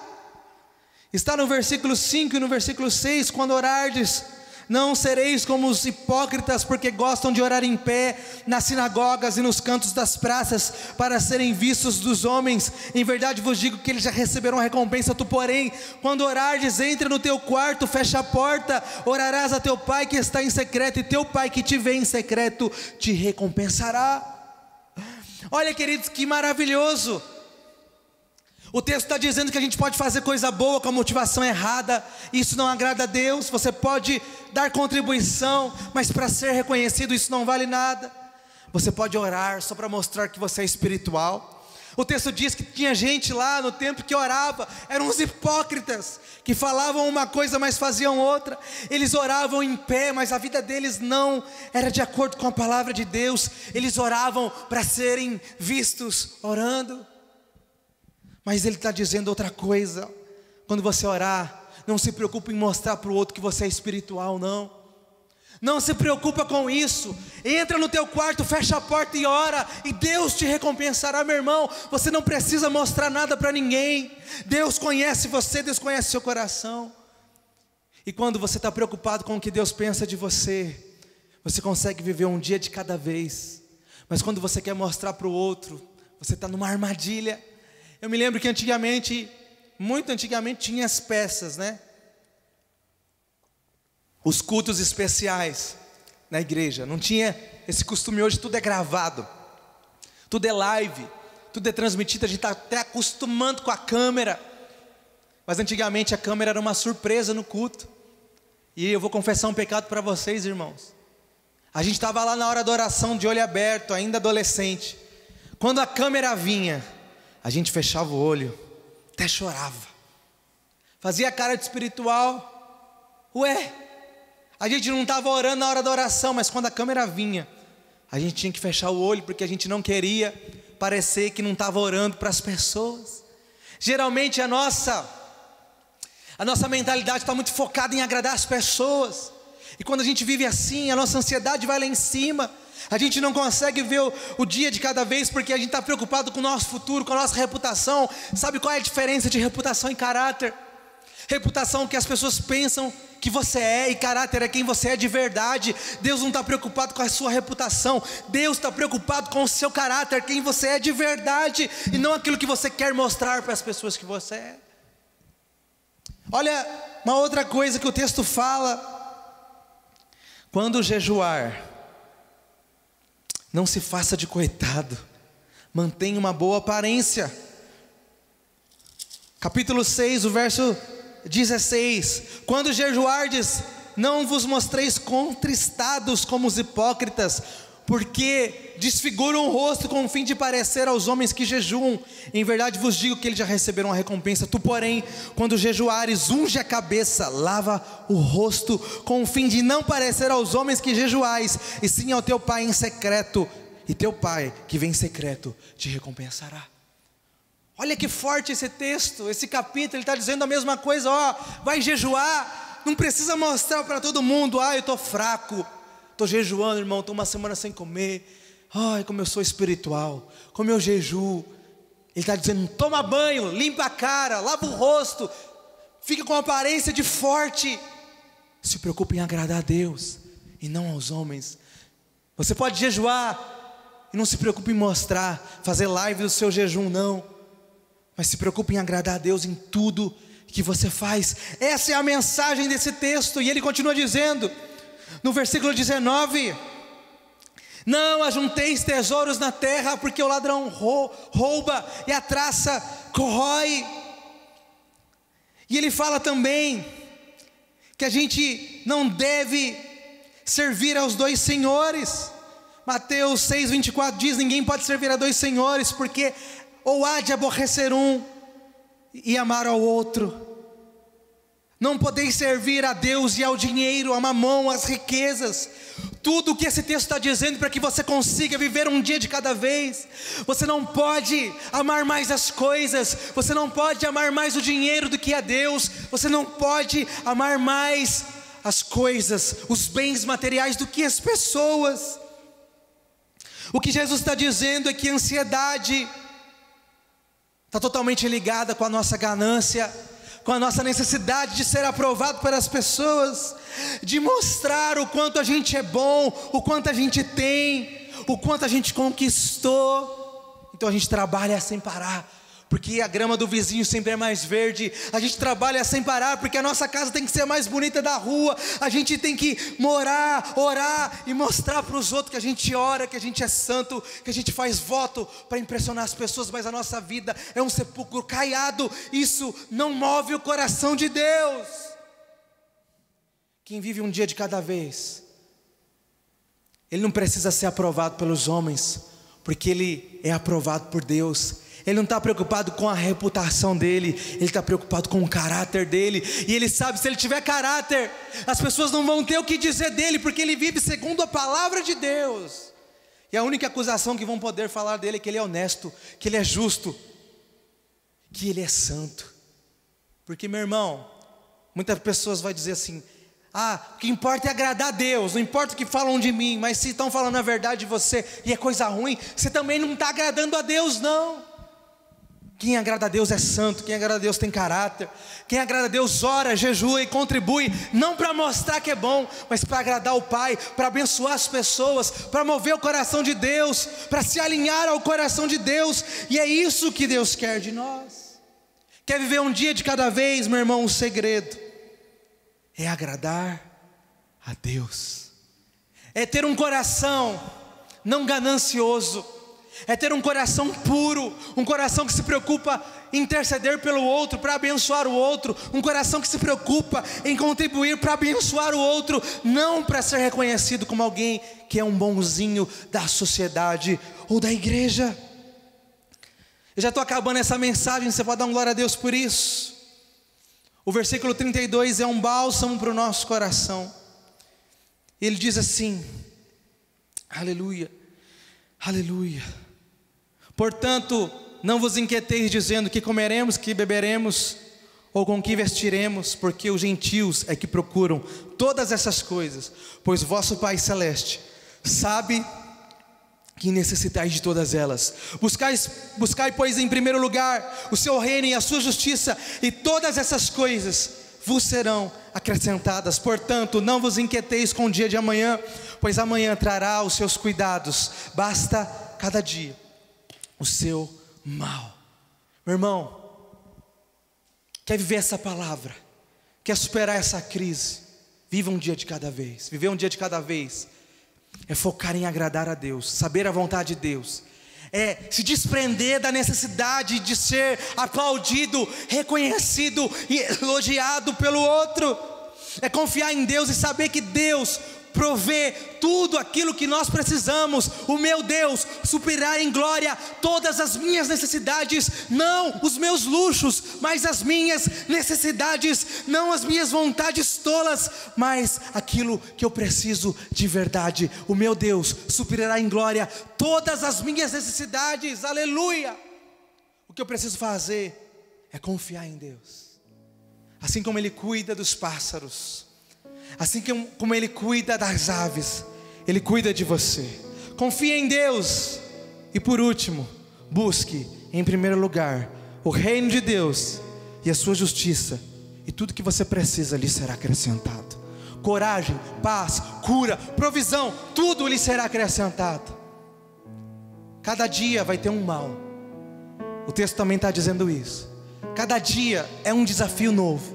Está no versículo 5 e no versículo 6, quando orardes, não sereis como os hipócritas, porque gostam de orar em pé nas sinagogas e nos cantos das praças, para serem vistos dos homens. Em verdade vos digo que eles já receberam a recompensa. Tu, porém, quando orares, entra no teu quarto, fecha a porta, orarás a teu Pai que está em secreto, e teu Pai que te vê em secreto te recompensará. Olha, queridos, que maravilhoso. O texto está dizendo que a gente pode fazer coisa boa com a motivação errada. Isso não agrada a Deus. Você pode dar contribuição, mas para ser reconhecido isso não vale nada. Você pode orar só para mostrar que você é espiritual. O texto diz que tinha gente lá no templo que orava, eram os hipócritas, que falavam uma coisa, mas faziam outra. Eles oravam em pé, mas a vida deles não era de acordo com a palavra de Deus. Eles oravam para serem vistos orando. Mas ele está dizendo outra coisa: quando você orar, não se preocupe em mostrar para o outro que você é espiritual, não. Não se preocupa com isso. Entra no teu quarto, fecha a porta e ora, e Deus te recompensará, meu irmão. Você não precisa mostrar nada para ninguém. Deus conhece você, Deus conhece seu coração. E quando você está preocupado com o que Deus pensa de você, você consegue viver um dia de cada vez. Mas quando você quer mostrar para o outro, você está numa armadilha. Eu me lembro que antigamente, muito antigamente, tinha as peças, né? Os cultos especiais na igreja. Não tinha esse costume. Hoje tudo é gravado, tudo é live, tudo é transmitido. A gente está até acostumando com a câmera. Mas antigamente a câmera era uma surpresa no culto. E eu vou confessar um pecado para vocês, irmãos. A gente estava lá na hora da oração, de olho aberto, ainda adolescente. Quando a câmera vinha, a gente fechava o olho, até chorava, fazia cara de espiritual. Ué, a gente não estava orando na hora da oração, mas quando a câmera vinha, a gente tinha que fechar o olho, porque a gente não queria parecer que não estava orando para as pessoas. Geralmente a nossa mentalidade está muito focada em agradar as pessoas, e quando a gente vive assim, a nossa ansiedade vai lá em cima. A gente não consegue ver o dia de cada vez, porque a gente está preocupado com o nosso futuro, com a nossa reputação. Sabe qual é a diferença de reputação e caráter? Reputação que as pessoas pensam que você é, e caráter é quem você é de verdade. Deus não está preocupado com a sua reputação. Deus está preocupado com o seu caráter, quem você é de verdade, e não aquilo que você quer mostrar para as pessoas que você é. Olha uma outra coisa que o texto fala: quando jejuar, não se faça de coitado, mantenha uma boa aparência. Capítulo 6, o verso 16: quando jejuardes, não vos mostreis contristados como os hipócritas, porque desfiguram o rosto com o fim de parecer aos homens que jejuam. Em verdade vos digo que eles já receberam a recompensa. Tu, porém, quando jejuares, unge a cabeça, lava o rosto, com o fim de não parecer aos homens que jejuais, e sim ao teu Pai em secreto, e teu Pai que vem em secreto te recompensará. Olha que forte esse texto, esse capítulo. Ele está dizendo a mesma coisa. Vai jejuar, não precisa mostrar para todo mundo: eu estou fraco, estou jejuando, irmão, estou uma semana sem comer. Ai, como eu sou espiritual, como eu jejuo. Ele está dizendo: toma banho, limpa a cara, lava o rosto, fica com a aparência de forte. Se preocupe em agradar a Deus e não aos homens. Você pode jejuar e não se preocupe em mostrar, fazer live do seu jejum, não. Mas se preocupe em agradar a Deus em tudo que você faz. Essa é a mensagem desse texto. E ele continua dizendo, no versículo 19: não ajunteis tesouros na terra, porque o ladrão rouba e a traça corrói. E ele fala também que a gente não deve servir aos dois senhores. Mateus 6:24 diz: ninguém pode servir a dois senhores, porque ou há de aborrecer um e amar ao outro. Não podeis servir a Deus e ao dinheiro, a mamão, às riquezas. Tudo o que esse texto está dizendo para que você consiga viver um dia de cada vez. Você não pode amar mais as coisas, você não pode amar mais o dinheiro do que a Deus, você não pode amar mais as coisas, os bens materiais do que as pessoas. O que Jesus está dizendo é que a ansiedade está totalmente ligada com a nossa ganância, com a nossa necessidade de ser aprovado pelas pessoas, de mostrar o quanto a gente é bom, o quanto a gente tem, o quanto a gente conquistou. Então a gente trabalha sem parar, porque a grama do vizinho sempre é mais verde. A gente trabalha sem parar, porque a nossa casa tem que ser a mais bonita da rua. A gente tem que morar, orar e mostrar para os outros que a gente ora, que a gente é santo, que a gente faz voto para impressionar as pessoas. Mas a nossa vida é um sepulcro caiado. Isso não move o coração de Deus. Quem vive um dia de cada vez, ele não precisa ser aprovado pelos homens, porque ele é aprovado por Deus. Ele não está preocupado com a reputação dele, ele está preocupado com o caráter dele. E ele sabe, se ele tiver caráter, as pessoas não vão ter o que dizer dele, porque ele vive segundo a palavra de Deus. E a única acusação que vão poder falar dele é que ele é honesto, que ele é justo, que ele é santo. Porque, meu irmão, muitas pessoas vão dizer assim: o que importa é agradar a Deus, não importa o que falam de mim. Mas se estão falando a verdade de você e é coisa ruim, você também não está agradando a Deus, não. Quem agrada a Deus é santo, quem agrada a Deus tem caráter. Quem agrada a Deus ora, jejua e contribui, não para mostrar que é bom, mas para agradar o Pai, para abençoar as pessoas, para mover o coração de Deus, para se alinhar ao coração de Deus. E é isso que Deus quer de nós. Quer viver um dia de cada vez, meu irmão? O segredo é agradar a Deus, é ter um coração não ganancioso, é ter um coração puro, um coração que se preocupa em interceder pelo outro, para abençoar o outro, um coração que se preocupa em contribuir para abençoar o outro, não para ser reconhecido como alguém que é um bonzinho da sociedade ou da igreja. Eu já estou acabando essa mensagem, você pode dar glória a Deus por isso. O versículo 32 é um bálsamo para o nosso coração. Ele diz assim: aleluia, aleluia. Portanto, não vos inquieteis dizendo que comeremos, que beberemos, ou com que vestiremos, porque os gentios é que procuram todas essas coisas, pois vosso Pai Celeste sabe que necessitais de todas elas. Buscai, pois, em primeiro lugar o seu reino e a sua justiça, e todas essas coisas vos serão acrescentadas. Portanto, não vos inquieteis com o dia de amanhã, pois amanhã trará os seus cuidados. Basta cada dia o seu mal. Meu irmão, quer viver essa palavra, quer superar essa crise, viva um dia de cada vez. Viver um dia de cada vez é focar em agradar a Deus, saber a vontade de Deus, é se desprender da necessidade de ser aplaudido, reconhecido e elogiado pelo outro, é confiar em Deus e saber que Deus provê tudo aquilo que nós precisamos. O meu Deus suprirá em glória todas as minhas necessidades, não os meus luxos, mas as minhas necessidades, não as minhas vontades tolas, mas aquilo que eu preciso de verdade. O meu Deus suprirá em glória todas as minhas necessidades, aleluia. O que eu preciso fazer é confiar em Deus, assim como Ele cuida dos pássaros, assim como Ele cuida das aves, Ele cuida de você. Confie em Deus. E por último, busque em primeiro lugar o reino de Deus e a sua justiça, e tudo que você precisa lhe será acrescentado. Coragem, paz, cura, provisão, tudo lhe será acrescentado. Cada dia vai ter um mal. O texto também está dizendo isso. Cada dia é um desafio novo.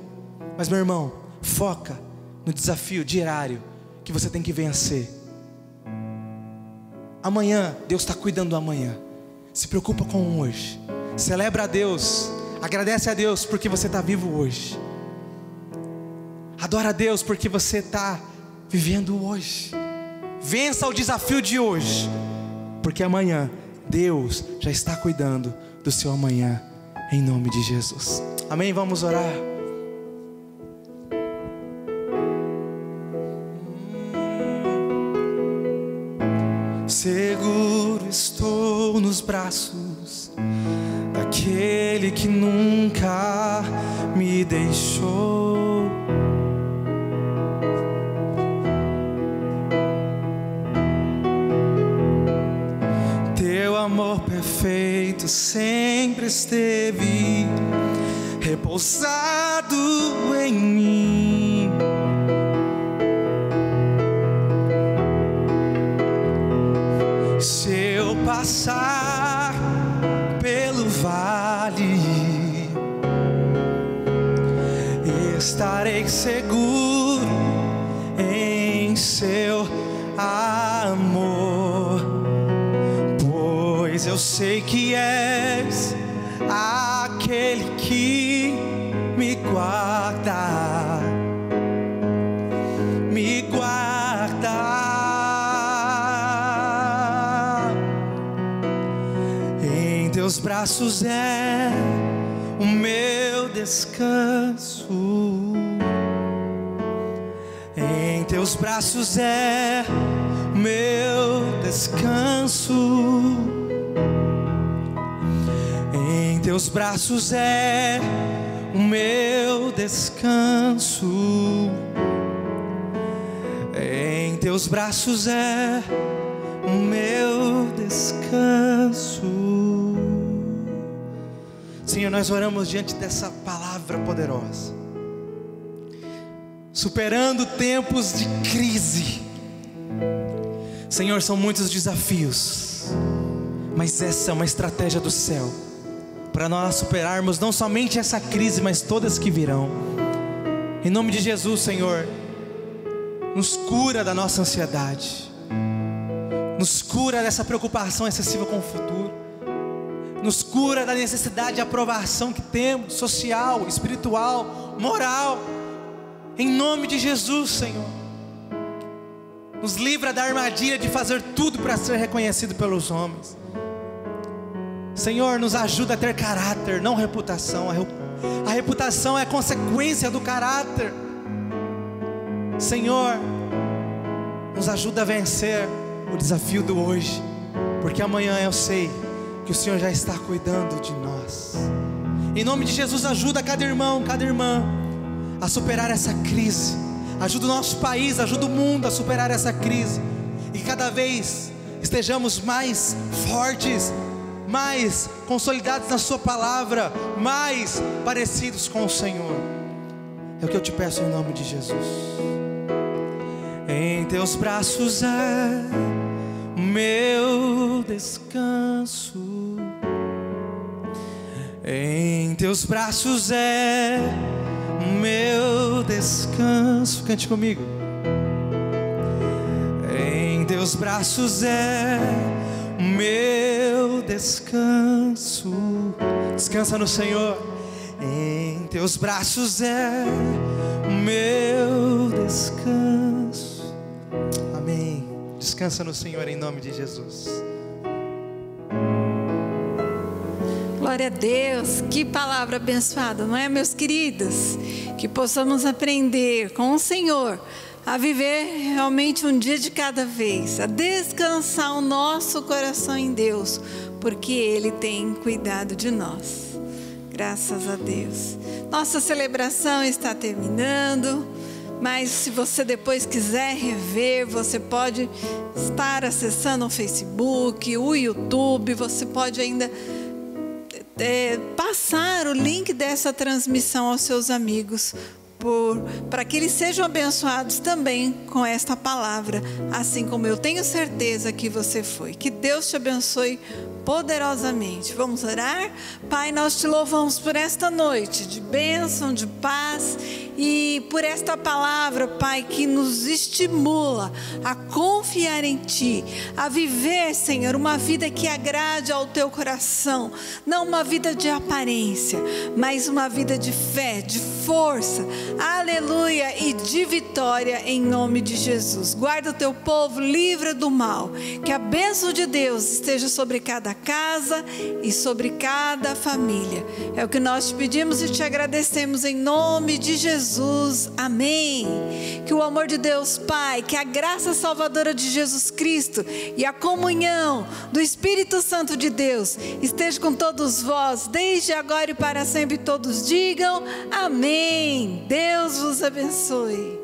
Mas, meu irmão, foca no desafio diário que você tem que vencer. Amanhã, Deus está cuidando do amanhã. Se preocupa com o hoje. Celebra a Deus, agradece a Deus porque você está vivo hoje. Adora a Deus porque você está vivendo hoje. Vença o desafio de hoje, porque amanhã Deus já está cuidando do seu amanhã, em nome de Jesus. Amém? Vamos orar. Seguro estou nos braços daquele que nunca me deixou. Teu amor perfeito sempre esteve repousado em mim. Se eu passar pelo vale, estarei seguro em seu amor, pois eu sei que és aquele que me guarda, me guarda. Teus teus braços é o meu descanso. Em teus braços é o meu descanso. Em teus braços é o meu descanso. Em teus braços é o meu descanso. Senhor, nós oramos diante dessa palavra poderosa, superando tempos de crise. Senhor, são muitos desafios, mas essa é uma estratégia do céu para nós superarmos não somente essa crise, mas todas que virão. Em nome de Jesus, Senhor, nos cura da nossa ansiedade, nos cura dessa preocupação excessiva com o futuro, nos cura da necessidade de aprovação que temos, social, espiritual, moral. Em nome de Jesus, Senhor, nos livra da armadilha de fazer tudo para ser reconhecido pelos homens. Senhor, nos ajuda a ter caráter, não reputação. A reputação é consequência do caráter. Senhor, nos ajuda a vencer o desafio do hoje, porque amanhã eu sei que o Senhor já está cuidando de nós. Em nome de Jesus, ajuda cada irmão, cada irmã a superar essa crise. Ajuda o nosso país, ajuda o mundo a superar essa crise, e cada vez estejamos mais fortes, mais consolidados na sua palavra, mais parecidos com o Senhor. É o que eu te peço em nome de Jesus. Em teus braços é o meu descanso. Em teus braços é o meu descanso. Cante comigo. Em teus braços é o meu descanso. Descansa no Senhor. Em teus braços é o meu descanso. Amém. Descansa no Senhor em nome de Jesus. Glória a Deus, que palavra abençoada, não é, meus queridos? Que possamos aprender com o Senhor a viver realmente um dia de cada vez, a descansar o nosso coração em Deus, porque Ele tem cuidado de nós. Graças a Deus. Nossa celebração está terminando, mas se você depois quiser rever, você pode estar acessando o Facebook, o YouTube, você pode ainda passar o link dessa transmissão aos seus amigos, para que eles sejam abençoados também com esta palavra, assim como eu tenho certeza que você foi. Que Deus te abençoe poderosamente. Vamos orar? Pai, nós te louvamos por esta noite de bênção, de paz, e por esta palavra, Pai, que nos estimula a confiar em Ti, a viver, Senhor, uma vida que agrade ao Teu coração, não uma vida de aparência, mas uma vida de fé, de força, aleluia, e de vitória em nome de Jesus. Guarda o Teu povo, livra do mal, que a bênção de Deus esteja sobre cada casa e sobre cada família. É o que nós te pedimos e te agradecemos em nome de Jesus. Amém. Que o amor de Deus Pai, que a graça salvadora de Jesus Cristo e a comunhão do Espírito Santo de Deus esteja com todos vós, desde agora e para sempre. Todos digam amém. Deus vos abençoe.